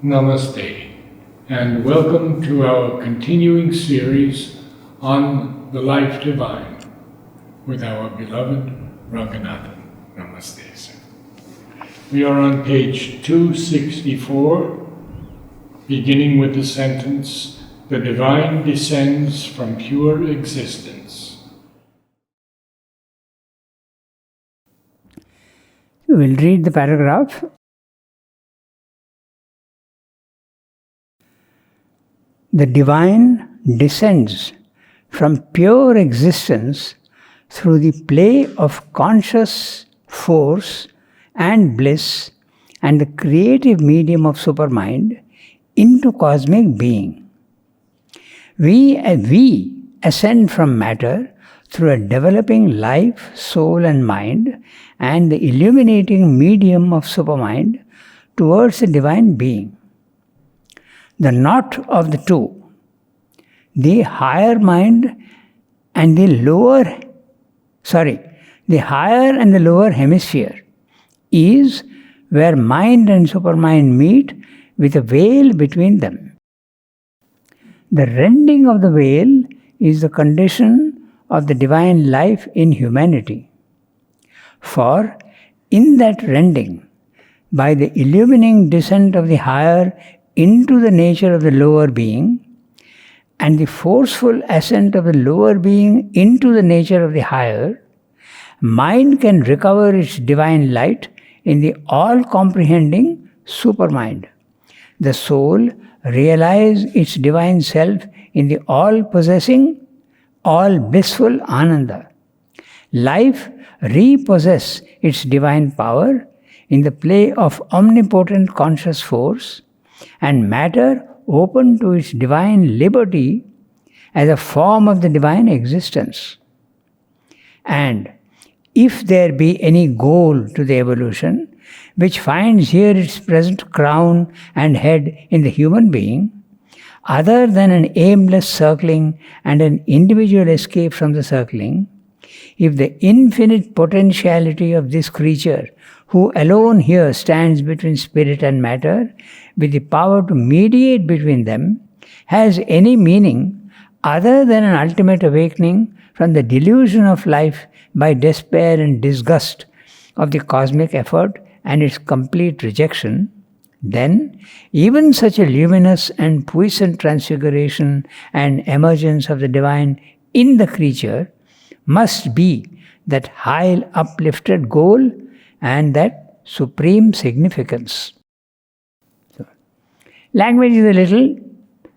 Namaste, and welcome to our continuing series on the life divine with our beloved Ranganath. Namaste, sir. We are on page 264, beginning with the sentence, "The divine descends from pure existence." We'll read the paragraph. The divine descends from pure existence through the play of conscious force and bliss and the creative medium of supermind into cosmic being. We ascend from matter through a developing life, soul and mind and the illuminating medium of supermind towards the divine being. The knot of the two, the higher and the lower hemisphere, is where mind and supermind meet with a veil between them. The rending of the veil is the condition of the divine life in humanity. For in that rending, by the illumining descent of the higher into the nature of the lower being, and the forceful ascent of the lower being into the nature of the higher, mind can recover its divine light in the all-comprehending supermind. The soul realize its divine self in the all-possessing, all-blissful Ananda. Life repossess its divine power in the play of omnipotent conscious force, and matter open to its divine liberty as a form of the divine existence. And if there be any goal to the evolution, which finds here its present crown and head in the human being, other than an aimless circling and an individual escape from the circling, if the infinite potentiality of this creature, who alone here stands between spirit and matter, with the power to mediate between them, has any meaning other than an ultimate awakening from the delusion of life by despair and disgust of the cosmic effort and its complete rejection, then even such a luminous and puissant transfiguration and emergence of the divine in the creature must be that high uplifted goal and that supreme significance. So, language is a little,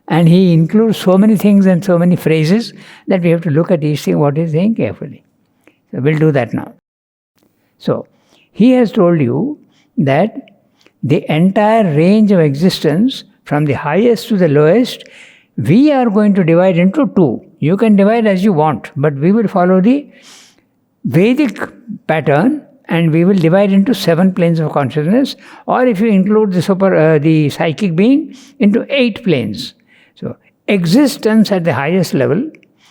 and he includes so many things and so many phrases that we have to look at each thing, what he's saying carefully. So we'll do that now. So, he has told you that the entire range of existence, from the highest to the lowest, we are going to divide into two. You can divide as you want, but we will follow the Vedic pattern, and we will divide into 7 planes of consciousness, or if you include the psychic being, into 8 planes. So, existence at the highest level,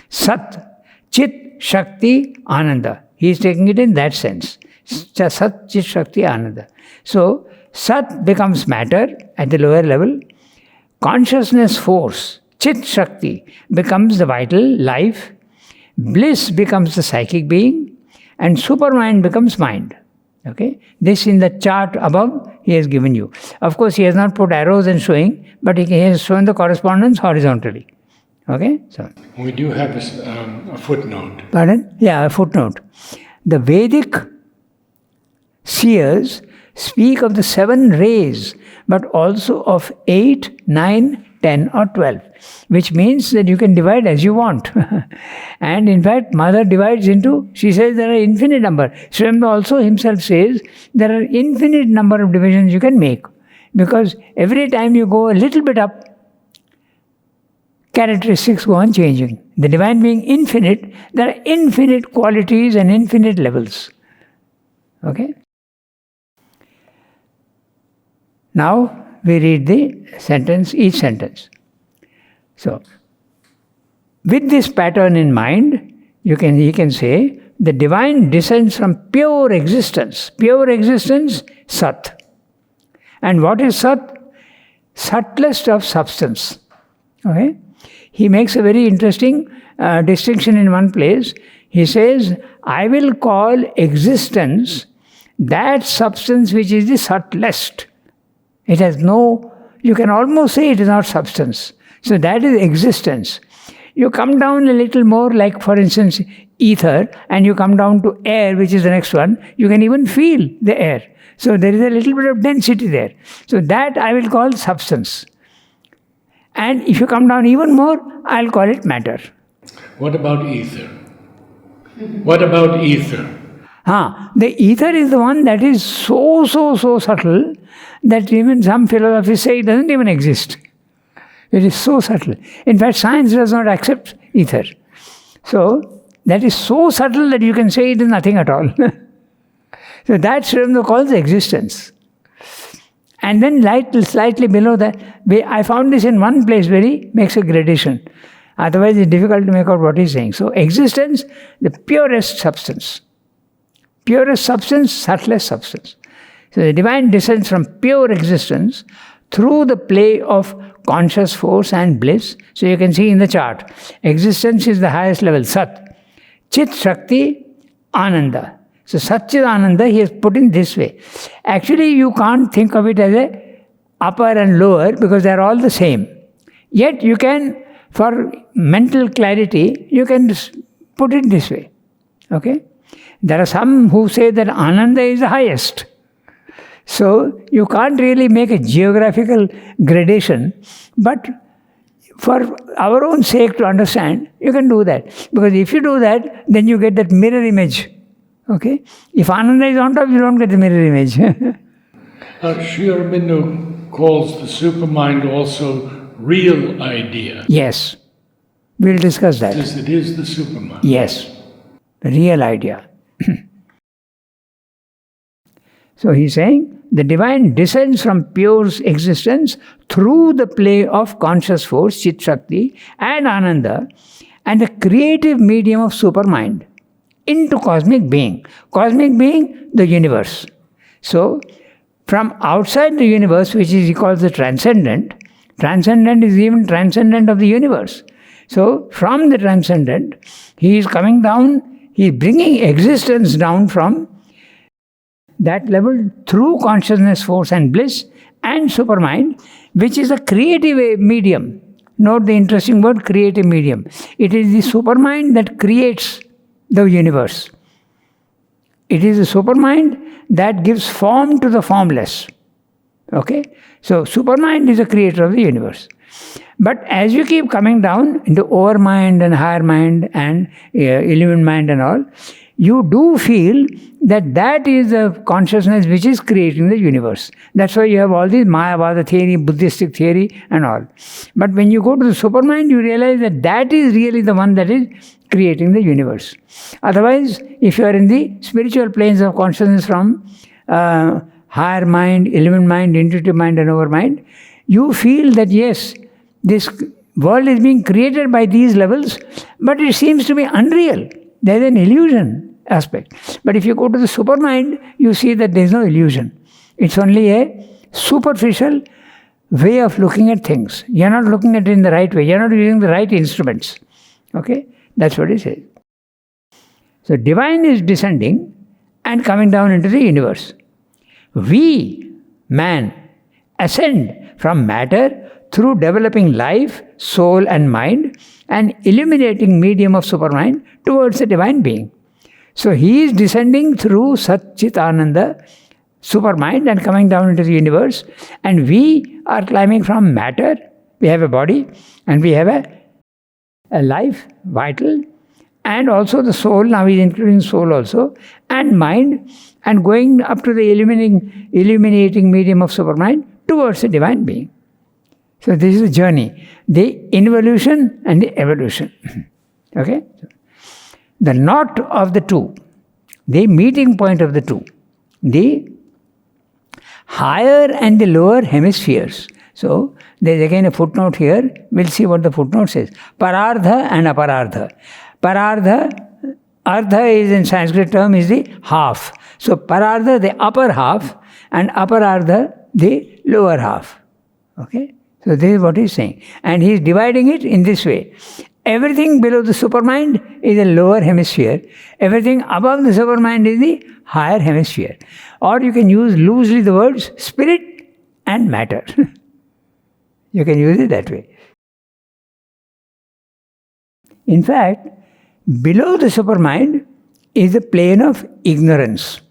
Sat, Chit, Shakti, Ananda. He is taking it in that sense. Sat, Chit, Shakti, Ananda. So, Sat becomes matter at the lower level. Consciousness force, Chit, Shakti, becomes the vital life. Bliss becomes the psychic being. And supermind becomes mind. Okay? This in the chart above he has given you. Of course, he has not put arrows and showing, but he has shown the correspondence horizontally. Okay? So we do have a footnote. Pardon? Yeah, a footnote. The Vedic seers speak of the 7 rays, but also of 8, 9, 10 or 12, which means that you can divide as you want. And in fact, Mother divides into, she says there are infinite number. Sri also himself says there are infinite number of divisions you can make, because every time you go a little bit up, characteristics go on changing. The divine being infinite, there are infinite qualities and infinite levels. Okay? Now, we read the sentence, each sentence. So, with this pattern in mind, he can say, the divine descends from pure existence. Pure existence, Sat. And what is Sat? subtlest of substance. Okay? He makes a very interesting distinction in one place. He says, I will call existence that substance which is the subtlest. It has no, you can almost say it is not substance. So that is existence. You come down a little more, like for instance, ether, and you come down to air, which is the next one, you can even feel the air. So there is a little bit of density there. So that I will call substance. And if you come down even more, I'll call it matter. What about ether? What about ether? The ether is the one that is so subtle that even some philosophers say it doesn't even exist. It is so subtle. In fact, science does not accept ether. So, that is so subtle that you can say it is nothing at all. So that Srimad calls existence. And then slightly below that, I found this in one place where he makes a gradation. Otherwise, it's difficult to make out what he's saying. So, existence, the purest substance. Purest substance, subtlest substance. So, the divine descends from pure existence through the play of conscious force and bliss. So, you can see in the chart, existence is the highest level, Sat. Chit Shakti, Ananda. So, Satchit Ananda, he has put in this way. Actually, you can't think of it as a upper and lower because they are all the same. Yet, you can, for mental clarity, you can put it this way. Okay? There are some who say that Ananda is the highest. So, you can't really make a geographical gradation, but for our own sake to understand, you can do that. Because if you do that, then you get that mirror image. Okay? If Ananda is on top, you don't get the mirror image. Sri Aurobindo calls the supermind also real idea. Yes. We'll discuss that. Says it is the supermind. Yes. The real idea. So he's saying, the divine descends from pure existence through the play of conscious force, Chit Shakti, and Ananda, and the creative medium of supermind into cosmic being. Cosmic being, the universe. So, from outside the universe, which he calls the transcendent is even transcendent of the universe. So, from the transcendent, he is coming down, he is bringing existence down from that level through consciousness, force and bliss and supermind, which is a creative medium. Note the interesting word, creative medium. It is the supermind that creates the universe. It is the supermind that gives form to the formless. Okay? So, supermind is the creator of the universe. But as you keep coming down into overmind and higher mind and illumined mind and all, you do feel that is the consciousness which is creating the universe. That's why you have all this Mayavada theory, Buddhistic theory and all. But when you go to the supermind, you realize that is really the one that is creating the universe. Otherwise, if you are in the spiritual planes of consciousness from higher mind, illumined mind, intuitive mind and overmind, you feel that yes, this world is being created by these levels, but it seems to be unreal. There is an illusion aspect. But if you go to the supermind, you see that there is no illusion. It's only a superficial way of looking at things. You are not looking at it in the right way. You are not using the right instruments. Okay? That's what he says. So divine is descending and coming down into the universe. We, man, ascend from matter through developing life, soul and mind and illuminating medium of supermind towards the divine being. So he is descending through Sat Chit Ananda, supermind, and coming down into the universe. And we are climbing from matter. We have a body and we have a life, vital, and also the soul, now he is including soul also, and mind, and going up to the illuminating medium of supermind towards the divine being. So this is the journey, the involution and the evolution. Okay? The knot of the two, the meeting point of the two, the higher and the lower hemispheres. So, there is again a footnote here. We'll see what the footnote says. Parardha and aparardha. Parardha, ardha is in Sanskrit term is the half. So, parardha, the upper half, and aparardha, the lower half. Okay? So this is what he's saying. And he's dividing it in this way. Everything below the supermind is a lower hemisphere. Everything above the supermind is the higher hemisphere. Or you can use loosely the words spirit and matter. You can use it that way. In fact, below the supermind is the plane of ignorance.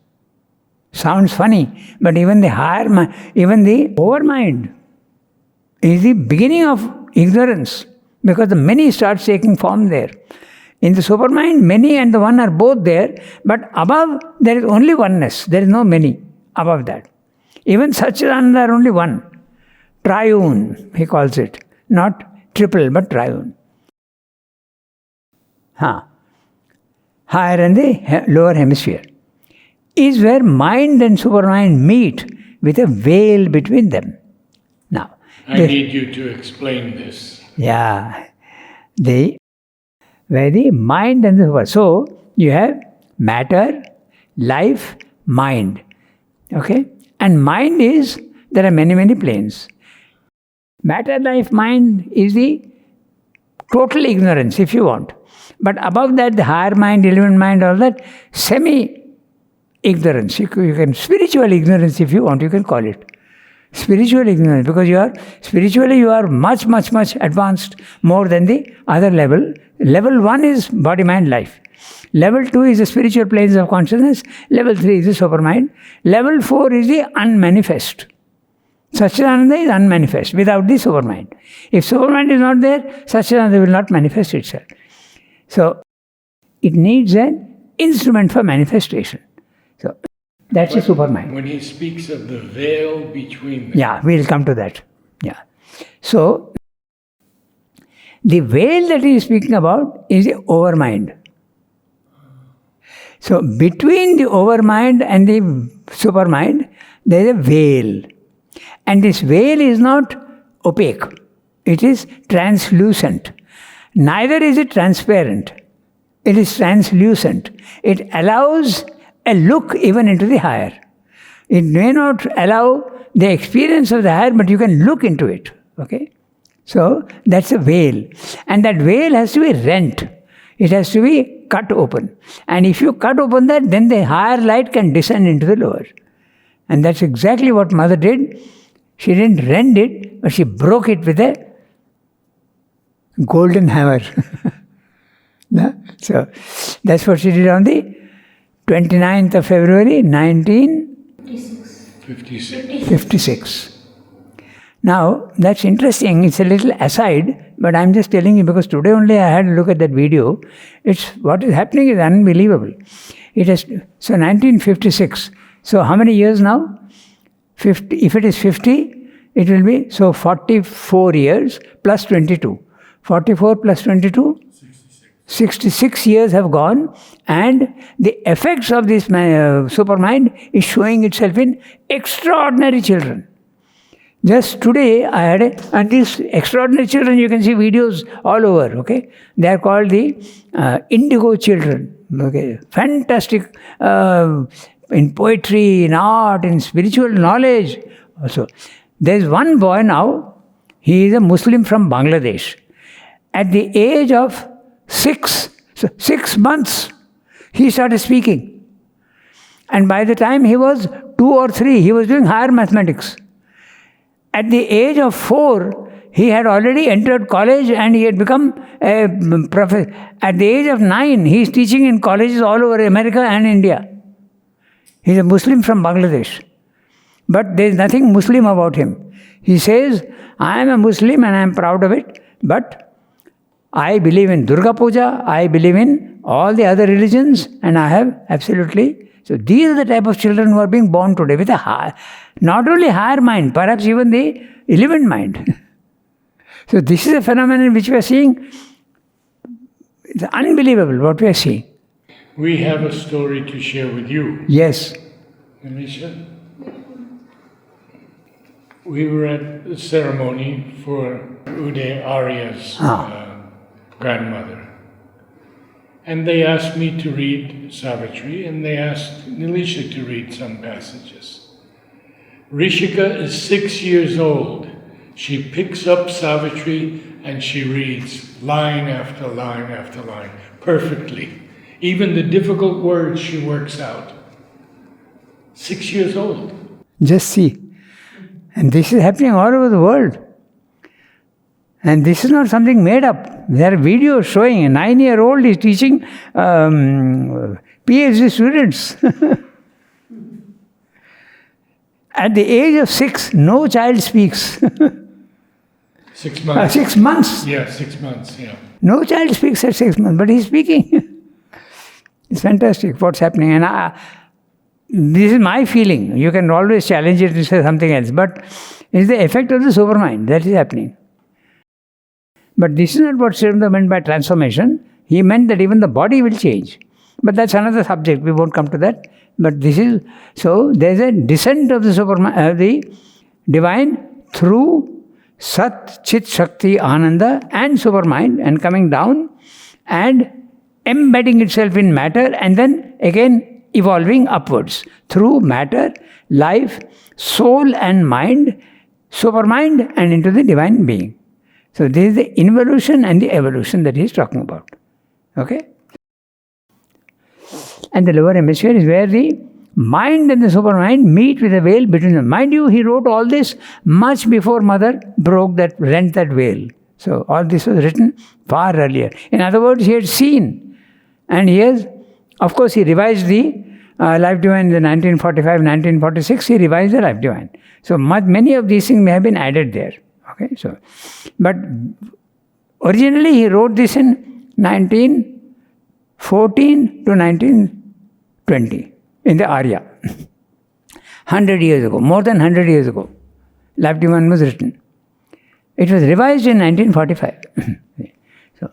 Sounds funny, but even the higher mind, even the overmind is the beginning of ignorance, because the many starts taking form there. In the supermind, many and the one are both there, but above there is only oneness. There is no many above that. Even Satchidananda are only one. Triune, he calls it. Not triple, but triune. Higher and the lower hemisphere is where mind and supermind meet with a veil between them. Now, I need you to explain this. Yeah. Where the mind and the super. So, you have matter, life, mind. Okay? And mind is, there are many, many planes. Matter, life, mind is the total ignorance, if you want. But above that, the higher mind, element mind, all that, semi-ignorance. You can, spiritual ignorance, if you want, you can call it. Spiritual ignorance, because spiritually you are much, much, much advanced, more than the other level. Level 1 is body, mind, life. Level 2 is the spiritual planes of consciousness. Level 3 is the supermind. Level 4 is the unmanifest. Satchidananda is unmanifest, without the supermind. If supermind is not there, Satchidananda will not manifest itself. So, it needs an instrument for manifestation. So, that's the supermind. When he speaks of the veil between them. Yeah, we'll come to that. Yeah. So, the veil that he is speaking about is the overmind. So, between the overmind and the supermind, there is a veil. And this veil is not opaque. It is translucent. Neither is it transparent. It is translucent. It allows a look even into the higher. It may not allow the experience of the higher, but you can look into it. Okay? So, that's a veil. And that veil has to be rent. It has to be cut open. And if you cut open that, then the higher light can descend into the lower. And that's exactly what Mother did. She didn't rend it, but she broke it with a golden hammer. So, that's what she did on the 29th of February, 1956. Now, that's interesting. It's a little aside, but I'm just telling you because today only I had a look at that video. What is happening is unbelievable. So 1956. So how many years now? 50. If it is 50, it will be, so 44 years plus 22. 44 plus 22? 66 years have gone, and the effects of this supermind is showing itself in extraordinary children. Just today, and these extraordinary children, you can see videos all over, okay? They are called the Indigo Children, okay? Fantastic in poetry, in art, in spiritual knowledge also. There's one boy now, he is a Muslim from Bangladesh. At the age of 6 months, he started speaking. And by the time he was 2 or 3, he was doing higher mathematics. At the age of 4, he had already entered college and he had become a professor. At the age of 9, he is teaching in colleges all over America and India. He is a Muslim from Bangladesh. But there is nothing Muslim about him. He says, I am a Muslim and I am proud of it, but I believe in Durga Puja, I believe in all the other religions, and I have absolutely. So these are the type of children who are being born today with not only higher mind, perhaps even the element mind. So this is a phenomenon which we are seeing. It's unbelievable what we are seeing. We have a story to share with you. Yes. Anisha? We were at the ceremony for Uday Arya's grandmother. And they asked me to read Savitri, and they asked Nilisha to read some passages. Rishika is 6 years old. She picks up Savitri and she reads line after line after line perfectly. Even the difficult words she works out. 6 years old. Just see. And this is happening all over the world. And this is not something made up. There are videos showing a 9-year-old is teaching PhD students. At the age of 6, no child speaks. 6 months. 6 months. Yeah, 6 months, yeah. No child speaks at 6 months, but he's speaking. It's fantastic what's happening. And this is my feeling. You can always challenge it and say something else. But it's the effect of the supermind that is happening. But this is not what Sri Aurobindo meant by transformation. He meant that even the body will change. But that's another subject. We won't come to that. But this is, so there's a descent of the supermind, the divine through Sat, Chit, Shakti, Ananda and supermind, and coming down and embedding itself in matter, and then again evolving upwards through matter, life, soul and mind, supermind and into the divine being. So this is the involution and the evolution that he is talking about. Okay? And the lower hemisphere is where the mind and the supermind meet with a veil between them. Mind you, he wrote all this much before Mother rent that veil. So all this was written far earlier. In other words, he had seen. And he has, of course, he revised the Life Divine in the 1945-1946, he revised the Life Divine. So many of these things may have been added there. Okay, so, but originally he wrote this in 1914 to 1920 in the Arya. 100 years ago, more than 100 years ago, Life Divine was written. It was revised in 1945. So,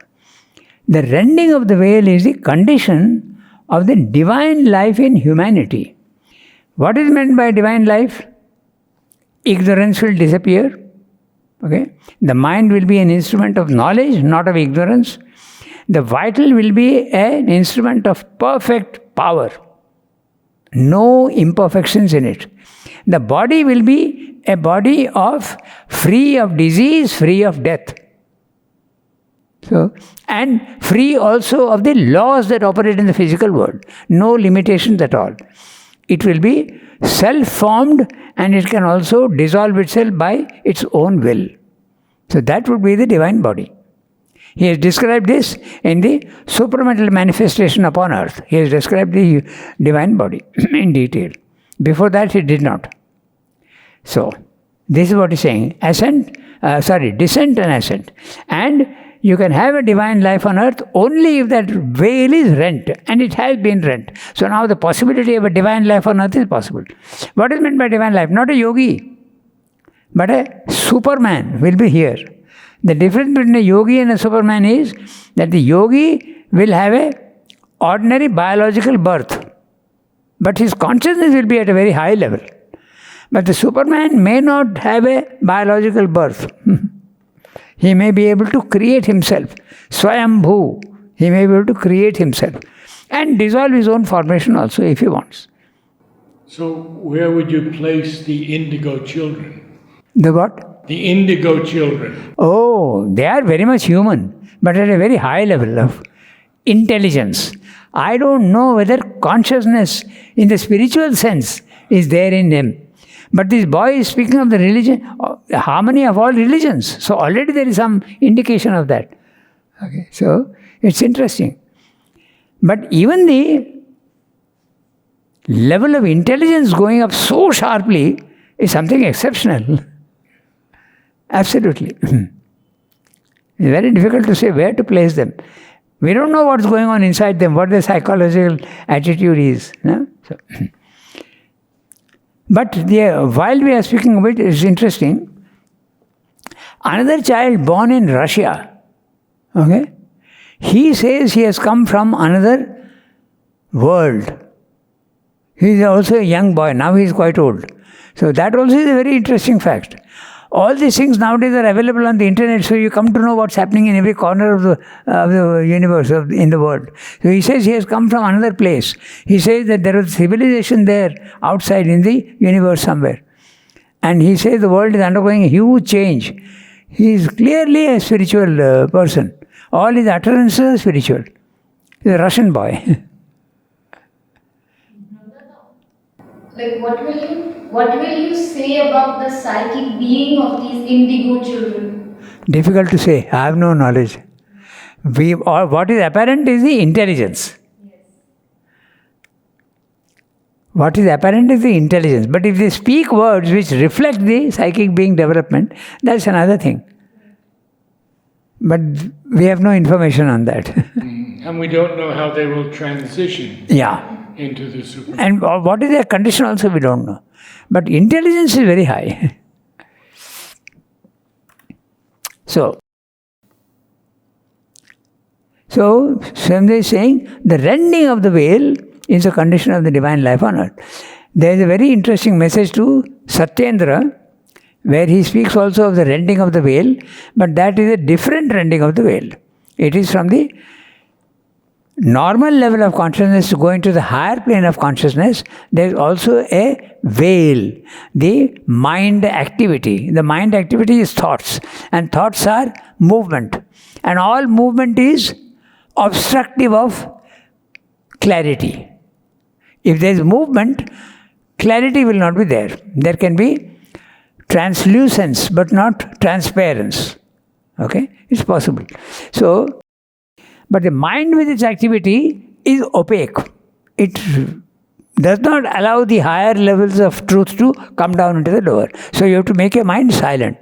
the rending of the veil is the condition of the divine life in humanity. What is meant by divine life? Ignorance will disappear. Okay? The mind will be an instrument of knowledge, not of ignorance. The vital will be an instrument of perfect power. No imperfections in it. The body will be a body of free of disease, free of death. So, and free also of the laws that operate in the physical world. No limitations at all. It will be self-formed and it can also dissolve itself by its own will. So that would be the divine body. He has described this in the supramental manifestation upon earth. He has described the divine body in detail. Before that he did not. So, this is what he's saying. Descent and ascent. And you can have a divine life on earth only if that veil is rent. And it has been rent. So now the possibility of a divine life on earth is possible. What is meant by divine life? Not a yogi, but a superman will be here. The difference between a yogi and a superman is that the yogi will have a ordinary biological birth. But his consciousness will be at a very high level. But the superman may not have a biological birth. He may be able to create himself. Swayambhu. He may be able to create himself. And dissolve his own formation also if he wants. So where would you place the Indigo Children? The what? The Indigo Children. Oh, they are very much human, but at a very high level of intelligence. I don't know whether consciousness in the spiritual sense is there in them. But this boy is speaking of the religion, harmony of all religions. So already there is some indication of that. Okay, so it's interesting. But even the level of intelligence going up so sharply is something exceptional. Absolutely. It's very difficult to say where to place them. We don't know what's going on inside them, what their psychological attitude is. No? So, but while we are speaking of it, it's interesting. Another child born in Russia, okay, he says he has come from another world. He is also a young boy, now he is quite old. So that also is a very interesting fact. All these things nowadays are available on the internet, so you come to know what's happening in every corner of the universe, in the world. So he says he has come from another place. He says that there was civilization there outside in the universe somewhere. And he says the world is undergoing a huge change. He is clearly a spiritual person. All his utterances are spiritual. He's a Russian boy. Like what will you say about the psychic being of these indigo children? Difficult to say. I have no knowledge. What is apparent is the intelligence. What is apparent is the intelligence. But if they speak words which reflect the psychic being development, that's another thing. But we have no information on that. And we don't know how they will transition into the super. And what is their condition also we don't know. But intelligence is very high. So Swamdev is saying the rending of the veil is a condition of the divine life on earth. There is a very interesting message to Satyendra where he speaks also of the rending of the veil, but that is a different rending of the veil. It is from the normal level of consciousness to go into the higher plane of consciousness. There is also a veil, the mind activity. The mind activity is thoughts, and thoughts are movement. And all movement is obstructive of clarity. If there is movement, clarity will not be there. There can be translucence, but not transparence. Okay? It's possible. So, but the mind with its activity is opaque. It does not allow the higher levels of truth to come down into the lower. So you have to make your mind silent.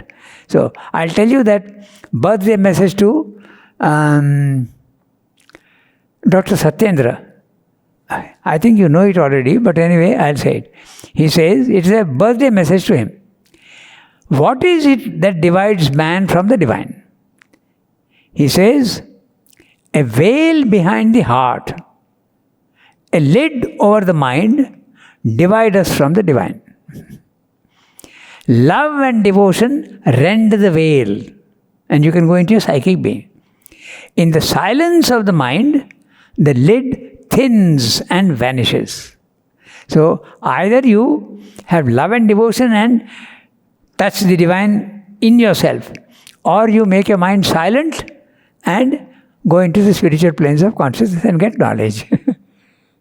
So I'll tell you that birthday message to Dr. Satyendra. I think you know it already, but anyway, I'll say it. He says it's a birthday message to him. What is it that divides man from the divine? He says, a veil behind the heart, a lid over the mind, divide us from the divine. Love and devotion rend the veil, and you can go into your psychic being. In the silence of the mind, the lid thins and vanishes. So either you have love and devotion and touch the divine in yourself, or you make your mind silent and go into the spiritual planes of consciousness and get knowledge.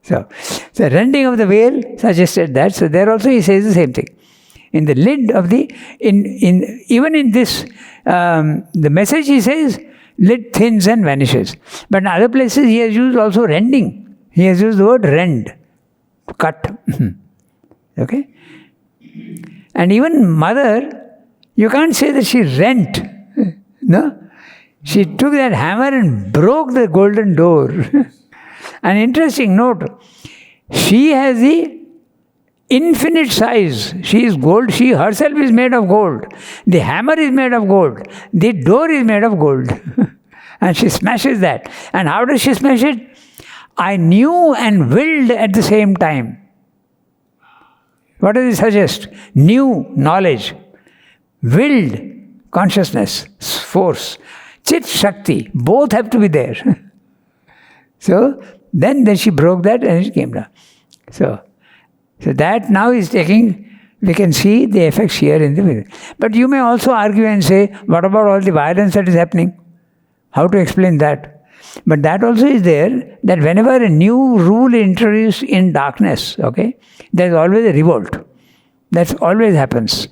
So the rending of the veil suggested that. So there also he says the same thing. In the lid of the, even in this, the message he says, lid thins and vanishes. But in other places he has used also rending. He has used the word rend, cut. Okay? And even mother, you can't say that she rent. No? She took that hammer and broke the golden door. An interesting note, she has the infinite size. She is gold. She herself is made of gold. The hammer is made of gold. The door is made of gold. And she smashes that. And how does she smash it? I knew and willed at the same time. What does it suggest? Knew, knowledge. Willed, consciousness, force. Chit, Shakti, both have to be there. So, then she broke that and it came down. So that now is taking, we can see the effects here in the video. But you may also argue and say, what about all the violence that is happening? How to explain that? But that also is there, that whenever a new rule is introduced in darkness, okay, there is always a revolt. That always happens.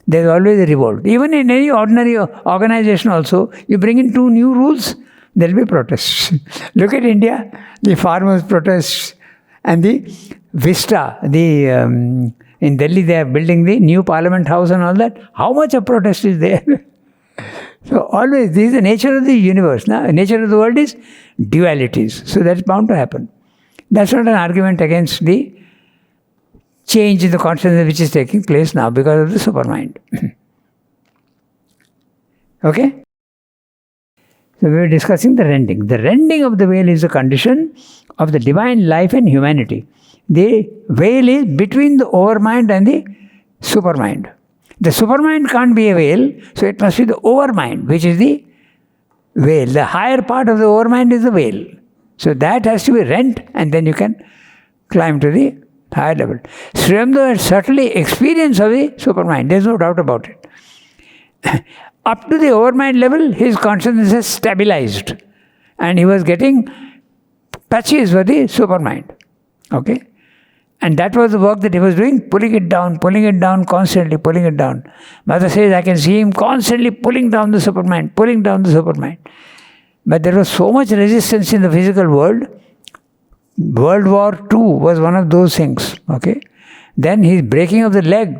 There is always a revolt. Even in any ordinary organization also, you bring in 2 new rules, there will be protests. Look at India, the farmers' protests and the Vista, in Delhi they are building the new Parliament House and all that. How much of protest is there? So always, this is the nature of the universe. The nature of the world is dualities. So that's bound to happen. That's not an argument against the change in the consciousness which is taking place now because of the supermind. Okay? So we were discussing the rending. The rending of the veil is a condition of the divine life and humanity. The veil is between the overmind and the supermind. The supermind can't be a veil, so it must be the overmind, which is the veil. The higher part of the overmind is the veil. So that has to be rent, and then you can climb to the higher level. Sri Aurobindo had certainly experience of the supermind. There's no doubt about it. Up to the overmind level, his consciousness has stabilized. And he was getting touches for the supermind. Okay? And that was the work that he was doing, pulling it down, constantly pulling it down. Mother says, I can see him constantly pulling down the supermind. But there was so much resistance in the physical world. World War II was one of those things. Okay? Then his breaking of the leg.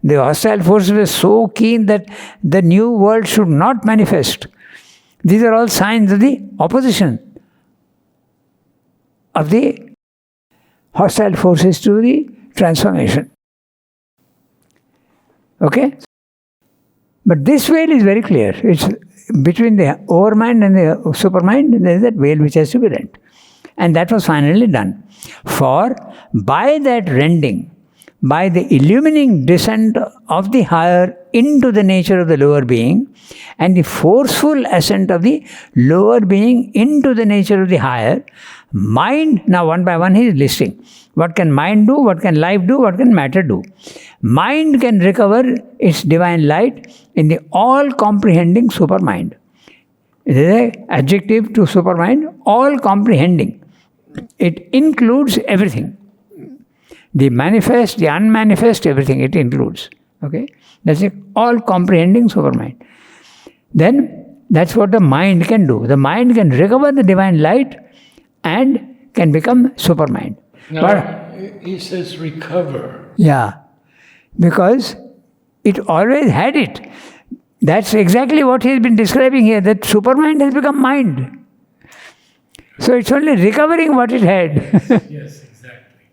The hostile forces were so keen that the new world should not manifest. These are all signs of the opposition of the hostile forces to the transformation. Okay? But this veil is very clear. It's between the overmind and the supermind, there is that veil which has to be rent. And that was finally done. For by that rending, by the illumining descent of the higher into the nature of the lower being, and the forceful ascent of the lower being into the nature of the higher, mind, now one by one he is listing. What can mind do? What can life do? What can matter do? Mind can recover its divine light in the all-comprehending supermind. It is an adjective to supermind, all-comprehending. It includes everything. The manifest, the unmanifest, everything it includes. Okay? That's an all-comprehending supermind. Then, that's what the mind can do. The mind can recover the divine light and can become supermind. Now, but, he says recover. Yeah. Because it always had it. That's exactly what he's been describing here, that supermind has become mind. So it's only recovering what it had. Yes, exactly.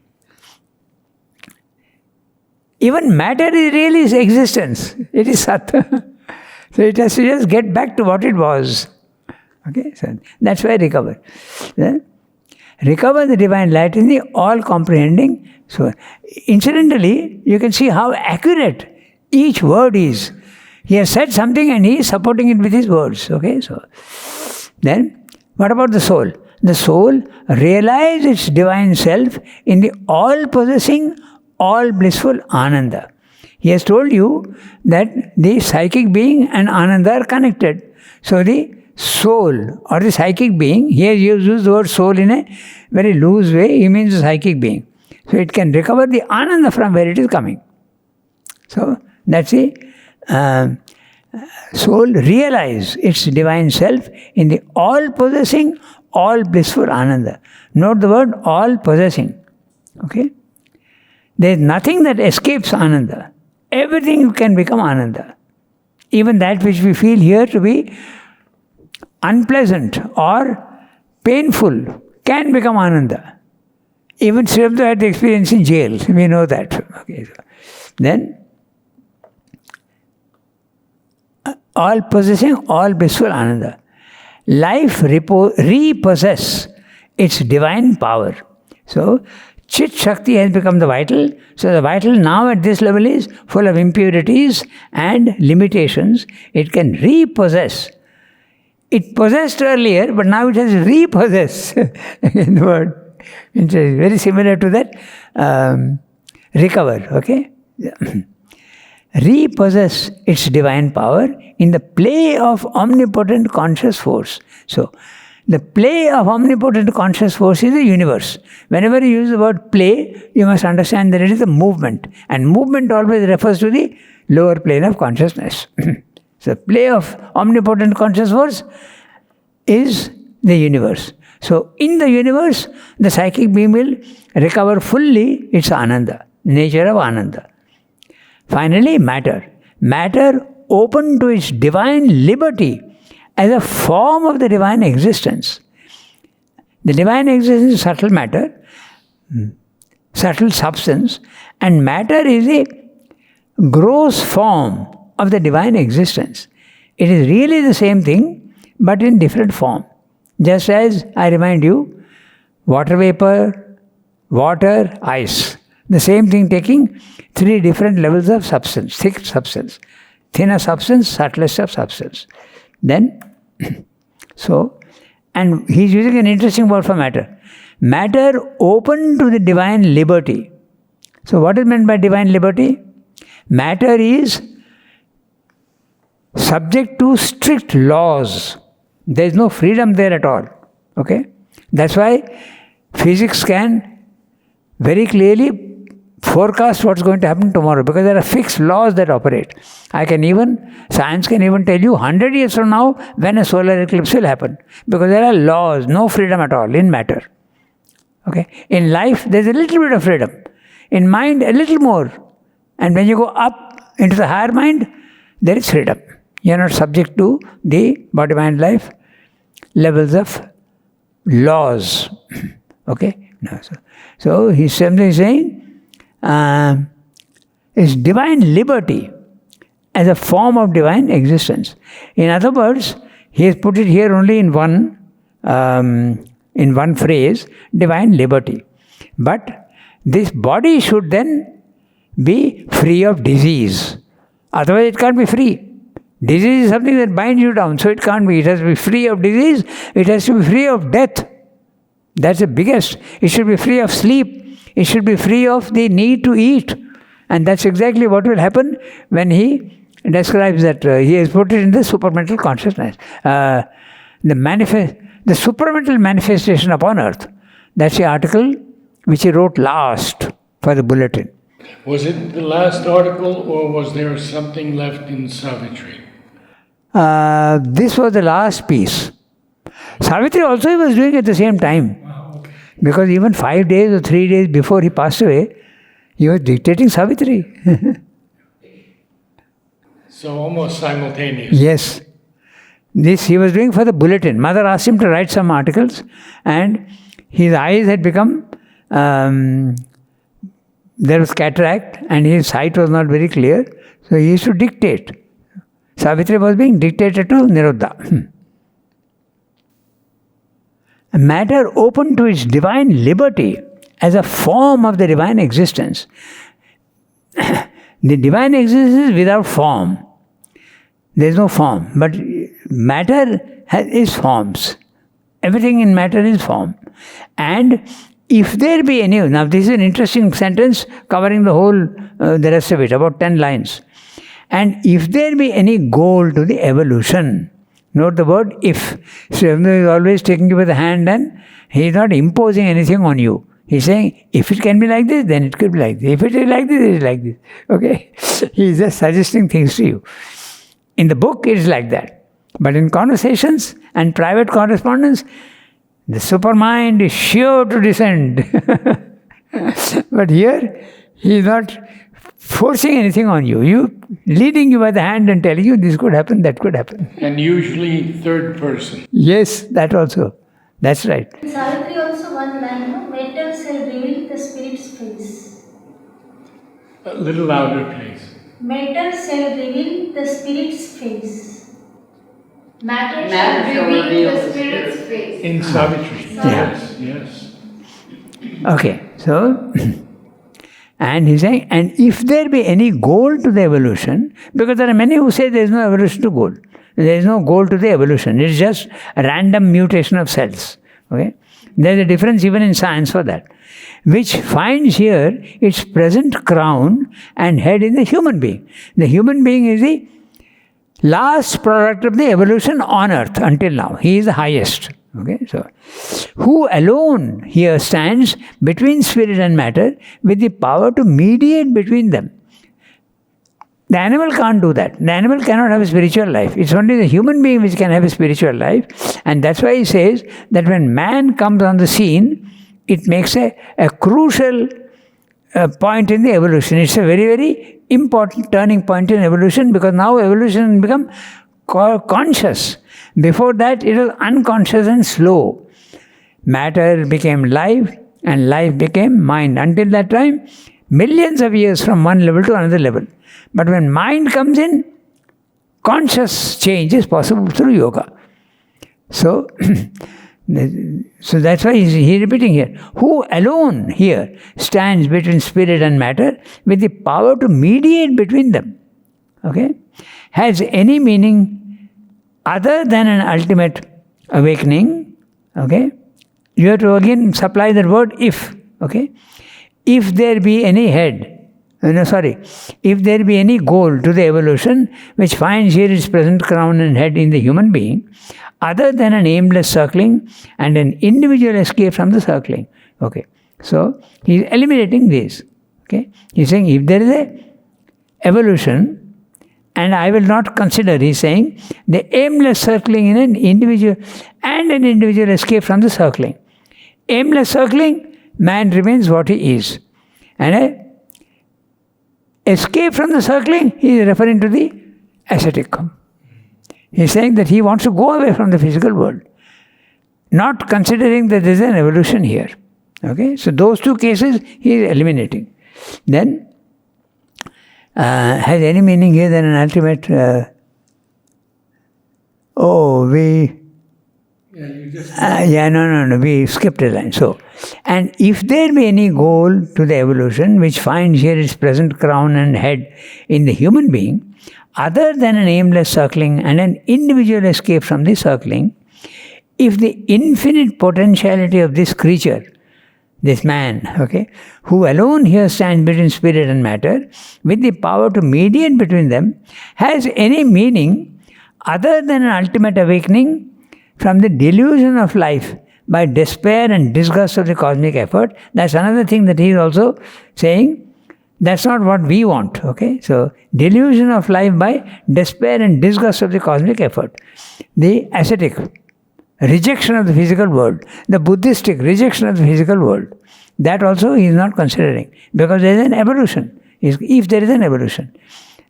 Even matter is really existence. It is Sat. So it has to just get back to what it was. Okay, so that's why recover. Then, recover the divine light in the all-comprehending. So, incidentally, you can see how accurate each word is. He has said something and he is supporting it with his words. Okay, so then, what about the soul? The soul realized its divine self in the all-possessing, all-blissful Ananda. He has told you that the psychic being and Ananda are connected. So, the soul or the psychic being, here he has used the word soul in a very loose way, he means the psychic being. So it can recover the Ananda from where it is coming. So that's the soul realize its divine self in the all-possessing, all-blissful Ananda. Note the word all-possessing. Okay? There is nothing that escapes Ananda. Everything can become Ananda. Even that which we feel here to be unpleasant or painful can become Ananda. Even Sri Aurobindo had the experience in jail. We know that. Okay. So then, all possessing, all blissful Ananda. Life repossess its divine power. So, Chit Shakti has become the vital. So, the vital now at this level is full of impurities and limitations. It can repossess. It possessed earlier, but now it has repossessed. Again, the word. It's very similar to that recover, okay? Repossess its divine power in the play of omnipotent conscious force. So, the play of omnipotent conscious force is the universe. Whenever you use the word play, you must understand that it is a movement. And movement always refers to the lower plane of consciousness. So, play of omnipotent conscious force is the universe. So, in the universe, the psychic being will recover fully its Ananda, nature of Ananda. Finally, matter. Matter open to its divine liberty as a form of the divine existence. The divine existence is subtle matter, subtle substance, and matter is a gross form of the divine existence. It is really the same thing, but in different form. Just as I remind you, water vapor, water, ice. The same thing taking three different levels of substance, thick substance, thinner substance, subtlest of substance. Then, so, and he's using an interesting word for matter. Matter open to the divine liberty. So what is meant by divine liberty? Matter is subject to strict laws. There is no freedom there at all. Okay? That's why physics can very clearly forecast what's going to happen tomorrow, because there are fixed laws that operate. Science can even tell you 100 years from now when a solar eclipse will happen, because there are laws, no freedom at all in matter. Okay? In life, there's a little bit of freedom. In mind, a little more. And when you go up into the higher mind, there is freedom. You are not subject to the body-mind life levels of laws. Okay? No, so he's simply saying, is divine liberty as a form of divine existence. In other words, he has put it here only in one phrase, divine liberty. But this body should then be free of disease. Otherwise it can't be free. Disease is something that binds you down, so it can't be. It has to be free of disease, it has to be free of death. That's the biggest. It should be free of sleep. It should be free of the need to eat. And that's exactly what will happen when he describes that. He has put it in the supramental consciousness. The supramental manifestation upon earth. That's the article which he wrote last for the bulletin. Was it the last article, or was there something left in Savitri? This was the last piece. Savitri also he was doing at the same time. Because even 5 days or 3 days before he passed away, he was dictating Savitri. So almost simultaneous. Yes. This he was doing for the bulletin. Mother asked him to write some articles, and his eyes had become, there was cataract and his sight was not very clear. So he used to dictate. Savitri was being dictated to Niruddha. A matter open to its divine liberty as a form of the divine existence. The divine existence is without form. There is no form. But matter is forms. Everything in matter is form. And if there be any... Now this is an interesting sentence covering the whole, the rest of it, about 10 lines. And if there be any goal to the evolution... Note the word if. So he is always taking you by the hand and he is not imposing anything on you. He is saying, if it can be like this, then it could be like this. If it is like this, it is like this. Okay? He is just suggesting things to you. In the book, it is like that. But in conversations and private correspondence, the supermind is sure to descend. But here, he is not forcing anything on you. Leading you by the hand and telling you this could happen, that could happen. And usually third person. Yes, that also. That's right. In Savitri also one line, no? Matter shall reveal the spirit's face. A little louder, please. Matter shall reveal the spirit's face. Matter shall reveal the spirit's face. In Savitri. Yes. Okay, so... And he's saying, and if there be any goal to the evolution, because there are many who say there is no evolution to goal. There is no goal to the evolution. It is just a random mutation of cells. Okay? There is a difference even in science for that. Which finds here its present crown and head in the human being. The human being is the last product of the evolution on earth until now. He is the highest. Okay, so who alone here stands between spirit and matter with the power to mediate between them. The animal can't do that. The animal cannot have a spiritual life. It's only the human being which can have a spiritual life. And that's why he says that when man comes on the scene, it makes a crucial point in the evolution. It's a very, very important turning point in evolution, because now evolution has become conscious. Before that, it was unconscious and slow. Matter became life, and life became mind. Until that time, millions of years from one level to another level. But when mind comes in, conscious change is possible through yoga. So, so that's why he's repeating here. Who alone here stands between spirit and matter with the power to mediate between them. Okay? Has any meaning other than an ultimate awakening. Okay? You have to again supply that word if. Okay? if there be any if there be any goal to the evolution which finds here its present crown and head in the human being, other than an aimless circling and an individual escape from the circling. Okay, so he is eliminating this. Okay, he is saying if there is a evolution, and I will not consider, he is saying, the aimless circling in an individual and an individual escape from the circling. Aimless circling, man remains what he is. And a escape from the circling, he is referring to the ascetic. He is saying that he wants to go away from the physical world, not considering that there is an evolution here. Okay, so those two cases he is eliminating. Then, has any meaning here than an ultimate? No, we skipped a line. So, and if there be any goal to the evolution which finds here its present crown and head in the human being, other than an aimless circling and an individual escape from the circling, if the infinite potentiality of this creature, this man, okay, who alone here stands between spirit and matter, with the power to mediate between them, has any meaning other than an ultimate awakening from the delusion of life by despair and disgust of the cosmic effort. That's another thing that he is also saying. That's not what we want. Okay, so delusion of life by despair and disgust of the cosmic effort. The ascetic rejection of the physical world, the Buddhistic rejection of the physical world, that also he is not considering, because there is an evolution. If there is an evolution,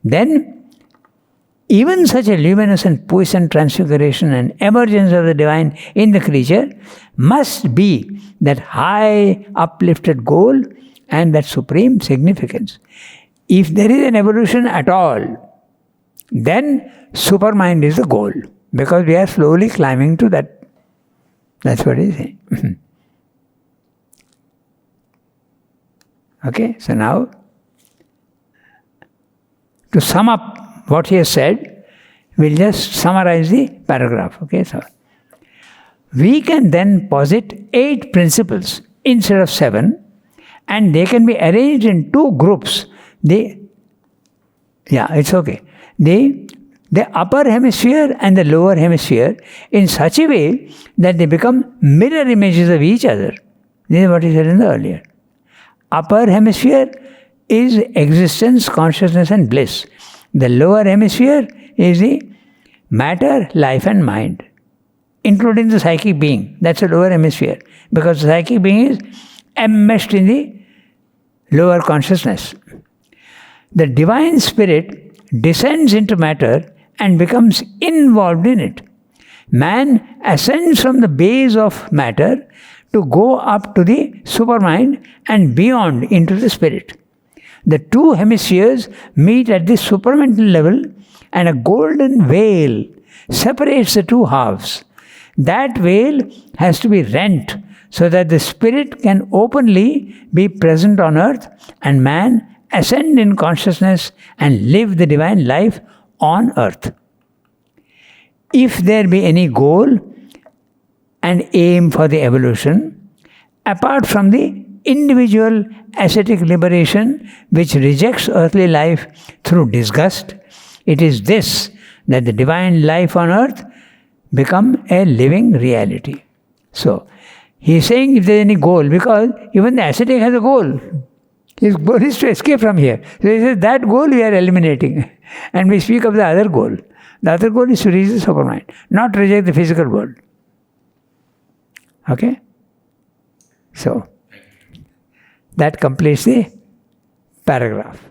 then even such a luminous and puissant transfiguration and emergence of the divine in the creature must be that high uplifted goal and that supreme significance. If there is an evolution at all, then supermind is the goal, because we are slowly climbing to that. That's what he's saying. Okay, so now, to sum up what he has said, we'll just summarize the paragraph. Okay, so we can then posit 8 principles instead of 7, and they can be arranged in 2 groups. The upper hemisphere and the lower hemisphere in such a way that they become mirror images of each other. This is what he said in the earlier. Upper hemisphere is existence, consciousness and bliss. The lower hemisphere is the matter, life and mind, including the psychic being. That's the lower hemisphere, because the psychic being is enmeshed in the lower consciousness. The divine spirit descends into matter and becomes involved in it. Man ascends from the base of matter to go up to the supermind and beyond into the spirit. The 2 hemispheres meet at the supramental level, and a golden veil separates the 2 halves. That veil has to be rent so that the spirit can openly be present on earth and man ascend in consciousness and live the divine life on earth. If there be any goal and aim for the evolution, apart from the individual ascetic liberation which rejects earthly life through disgust, it is this, that the divine life on earth become a living reality. So, he is saying if there is any goal, because even the ascetic has a goal. His goal is to escape from here. So he says that goal we are eliminating. And we speak of the other goal. The other goal is to reach the supermind, not reject the physical world. Okay? So, that completes the paragraph.